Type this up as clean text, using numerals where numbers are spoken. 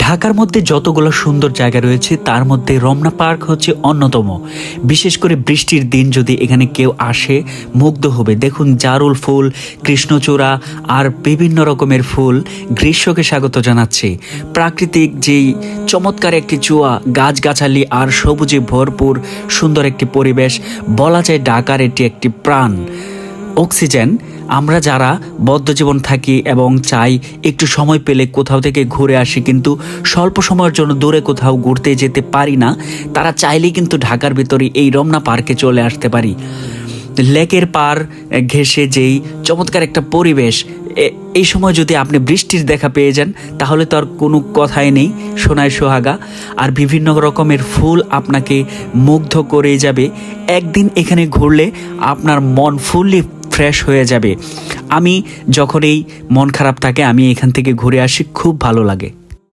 ঢাকার মধ্যে যতগুলো সুন্দর জায়গা রয়েছে তার মধ্যে রমনা পার্ক হচ্ছে অন্যতম। বিশেষ করে বৃষ্টির দিন যদি এখানে কেউ আসে মুগ্ধ হবে। দেখুন জারুল ফুল, কৃষ্ণচূড়া আর বিভিন্ন রকমের ফুল গ্রীষ্মকে স্বাগত জানাচ্ছে। প্রাকৃতিক যেই চমৎকার একটি চুয়া, গাছগাছালি আর সবুজে ভরপুর সুন্দর একটি পরিবেশ, বলা যায় ঢাকার এটি একটি প্রাণ, অক্সিজেন। আমরা যারা বদ্ধজীবন থাকি এবং চাই একটু সময় পেলে কোথাও থেকে ঘুরে আসি, কিন্তু স্বল্প সময়ের জন্য দূরে কোথাও ঘুরতে যেতে পারি না, তারা চাইলেই কিন্তু ঢাকার ভিতরে এই রমনা পার্কে চলে আসতে পারি। লেকের পার ঘেঁষে যেই চমৎকার একটা পরিবেশ, এই সময় যদি আপনি বৃষ্টির দেখা পেয়ে যান তাহলে তো আর কোনো কথাই নেই, সোনায় সোহাগা। আর বিভিন্ন রকমের ফুল আপনাকে মুগ্ধ করে যাবে। একদিন এখানে ঘুরলে আপনার মন ফুললি ফ্রেশ হয়ে যাবে। আমি যখন এই মন খারাপ থাকে আমি এখান থেকে ঘুরে আসি, খুব ভালো লাগে।